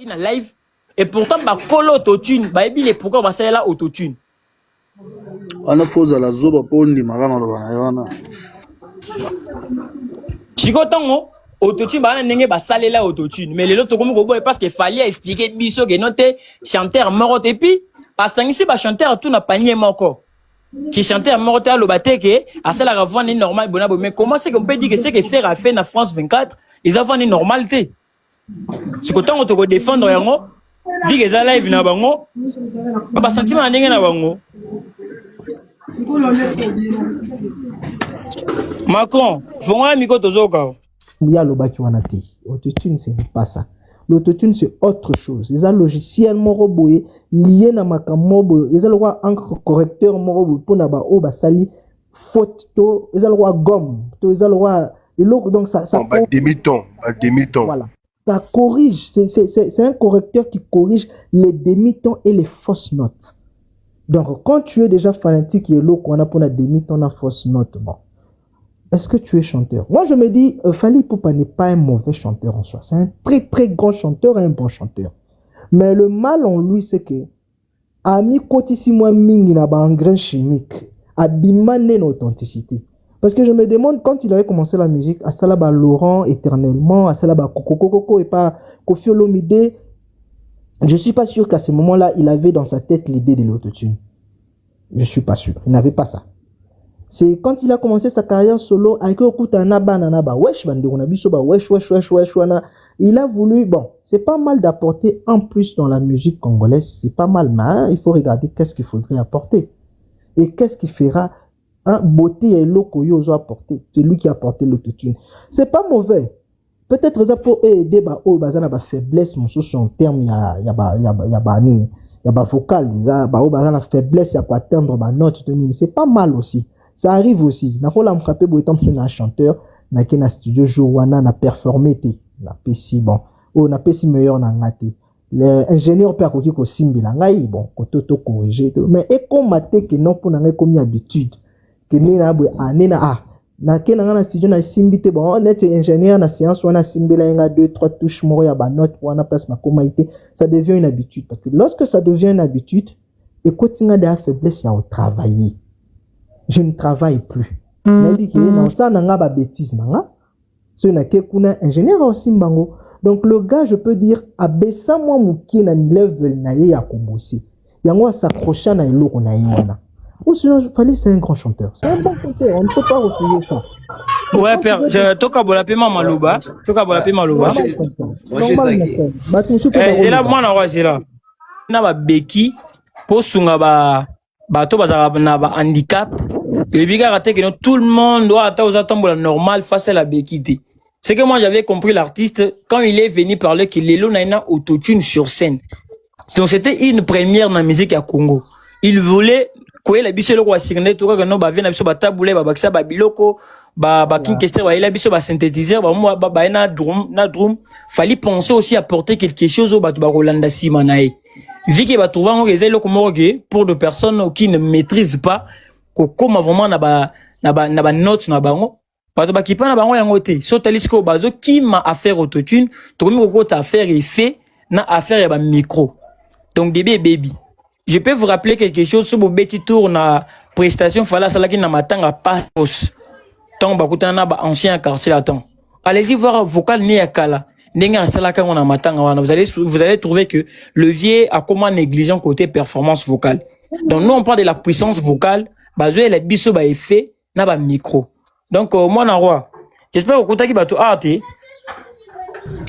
na live et pourtant ba kolo autotune ba ebi les pourquoi ba sala autotune wana foza la zoba pondi magana lo bana yona chiko tango autotune ba na ndenge ba salela autotune mais lelo to komi ko boy parce que fallait expliquer biso que note chanteur moko et puis ba sangisi ba chanteur tout na panier moko qui chanteur moko te aloba te que asala ka vendre normal bona mais comment c'est qu'on peut dire que c'est que faire à faire na France 24 ils ont vendu normalité chiko tango to ko défendre yango dit que ça live na bango ba sentiment na ndenge na bango Macron fonga miko tozoka ya lobaki wana te autotune c'est pas ça l'autotune c'est autre chose les logiciels moko boye lié na makambo boye les loi encre correcteur moko boye pona ba o ba sali faute to les loi gomme to les loi donc ça demi-ton voilà ça corrige c'est un correcteur qui corrige les demi-tons et les fausses notes. Donc quand tu es déjà fanatique et l'eau qu'on a pour la demi-ton la fausse note, bon. Est-ce que tu es chanteur? Moi je me dis Fally Ipupa n'est pas un mauvais chanteur en soi, c'est un très très grand chanteur et un bon chanteur. Mais le mal en lui c'est que ami kotisi moi mingi na ba engrais chimique abimane l'authenticité. Parce que je me demande quand il avait commencé la musique, à Salaba Laurent éternellement, à Salaba Coco et pas Koffi Olomide, je suis pas sûr qu'à ce moment-là, il avait dans sa tête l'idée de l'autotune. Je suis pas sûr. Il n'avait pas ça. C'est quand il a commencé sa carrière solo, avec Okuta Naba Nanaba, wesh banduruna bisoba, wesh, il a voulu, bon, c'est pas mal d'apporter en plus dans la musique congolaise, c'est pas mal, mais hein, il faut regarder qu'est-ce qu'il faudrait apporter. Et qu'est-ce qui fera beauté et l'eau yozo apporté. C'est lui qui a apporté l'autotune. C'est pas mauvais. Peut-être ça pour aider ba o bazana ba faiblesse mon sous en terme ya ba vocal ba o bazana faiblesse ya quoi atteindre ba note toni c'est pas mal aussi. Ça arrive aussi. Na ko la mfraper bo étant sur un chanteur na ki na studio jour wana na performer te na pesi bon. O na pesi meilleur na ngati. L'ingénieur peut akoki ko simbila ngai bon ko to corriger mais et comme maté que non pour na ngai comme habitude que nena bo anena na ke na studio na simbite bon on est ingénieur na séance on a simbela nga 2-3 touches moko ya ba note wana place na komaité ça devient une habitude parce que lorsque ça devient une habitude et continuer de faiblesse ya au travailler je ne travaille plus na dit que na ça na nga ba bêtise na nga so na ke kuna ingénieur au simbango donc le gars je peux dire abessa moi muki na level na ye ya kobosi yango s'accrocher na eloko na yona. Ou sinon, Fally, c'est un grand chanteur. C'est un bon chanteur, on ne peut pas refuser ça. Ouais, père, je toka bola pema maluba. Toka bola pema maluba. C'est là, moi, na c'est là. Na ba beki, po sunga ba to bazara na ba handicap. Et biga raté que tout le monde doit attendre la normale face à la bekité. C'est que moi, j'avais compris l'artiste quand il est venu parler qu'il est là, na autotune sur scène. Donc, c'était une première dans la musique à Congo. Il voulait koye la biso loko asigne to ka no ba vena biso batabule ba bakisa ba biloko ba kinkester ba ila biso ba synthétiseur ba na drum fallait penser aussi apporter quelque chose au batu ba Rolanda Simanae vu que ba trouver ngo ezelo ko morgue pour de personnes qui ne maîtrisent pas comment vraiment na ba note na bango batu ba kipa na bango yango te so talisiko bazo qui m'a affaire autotune to komi ko ta affaire effet na affaire ya ba micro donc baby. Je peux vous rappeler quelque chose sur mon petit tour na prestation fala sala qui na matanga pasos. Tant bakuta na ba ancien quartier latin. Allez-y voir vocal ni akala. Nenga sala ka na matanga wana vous allez trouver que levier a comment négligent côté performance vocale. Donc nous on parle de la puissance vocale, basé la biso ba effet na ba micro. Donc moi na roi. J'espère que qui bato arte.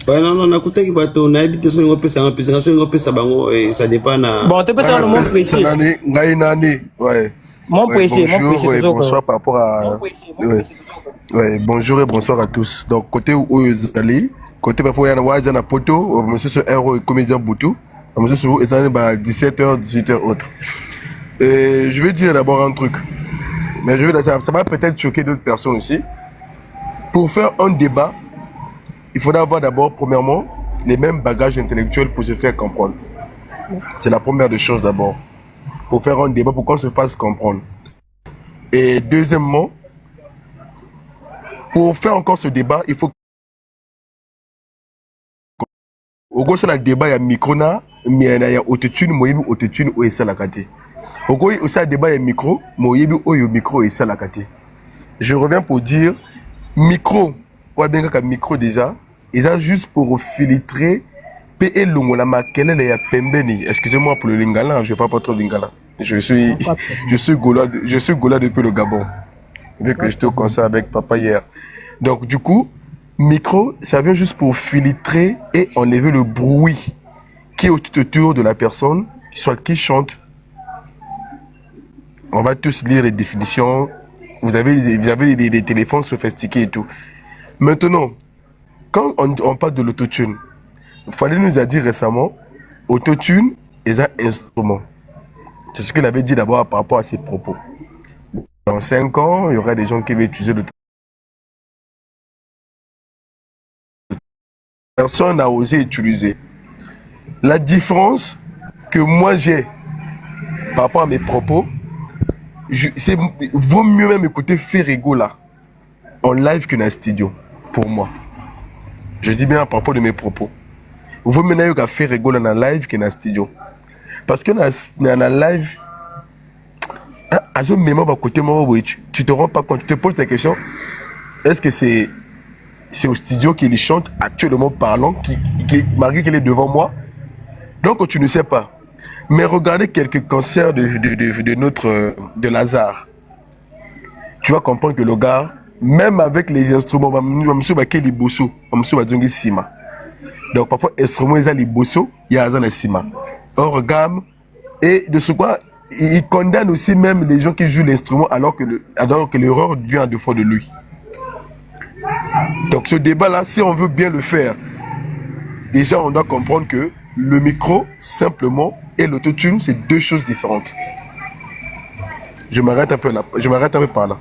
Ouais, non, nakutaki bato na habite so ngopesa ngopesa so ngopesa bango et ça dépend na bon tu peux ça mon précis ngai nani ouais mon précis bonsoir par rapport à ouais bonjour et bonsoir à tous donc côté Oyozali côté parfois yana waza na poto monsieur ce héros et comédien Boutou monsieur ce ezali ba 17h 18h autre et je vais dire d'abord un truc mais ça va peut-être choquer d'autres personnes aussi pour faire un débat. Il faudra avoir d'abord, premièrement, les mêmes bagages intellectuels pour se faire comprendre. C'est la première des choses d'abord. Pour faire un débat, pour qu'on se fasse comprendre. Et deuxièmement, pour faire encore ce débat, il faut Au gros, c'est le débat, il y a micro, mais il y a autotune, moi, il y a autotune, ou ça la kate. Au gros, il y a débat, il y a micro, moi, il y a micro, et ça la kate. Je reviens pour dire, micro, ou bien qu'un micro déjà, il y a juste pour filtrer, et l'ongo la makele ya pembeni. Excusez-moi pour le lingala, je ne parle pas trop lingala. Je suis Gola depuis le Gabon. Vu que j'étais au concert avec papa hier. Donc du coup, micro, ça vient juste pour filtrer et enlever le bruit qui est autour de la personne, soit qui chante. On va tous lire les définitions. Vous avez des téléphones sophistiqués et tout. Maintenant, quand on parle de l'autotune, Fallait nous a dit récemment, autotune est un instrument. C'est ce qu'il avait dit d'abord par rapport à ses propos. Dans 5 ans, il y aura des gens qui vont utiliser l'autotune. Personne n'a osé utiliser. La différence que moi j'ai par rapport à mes propos, vaut mieux même écouter Ferrego là, en live qu'un studio, pour moi. Je dis bien par rapport de mes propos. Vous menez qu'à faire rigoler dans live que dans studio. Parce que dans la live, à ce moment où côté tu te rends pas compte, tu te poses la question, est-ce que c'est au studio qu'il chante actuellement parlant, malgré qu'il est devant moi? Donc tu ne sais pas. Mais regardez quelques concerts de Lazare. Tu vas comprendre que le gars, même avec les instruments, donc parfois, instrument, il y a les bossos, il y a les cima. Or, gamme, et de ce quoi, il condamne aussi même les gens qui jouent l'instrument alors que l'erreur vient de fond de lui. Donc ce débat-là, si on veut bien le faire, déjà on doit comprendre que le micro, simplement, et l'autotune, c'est deux choses différentes. Je m'arrête un peu là, je m'arrête un peu par là.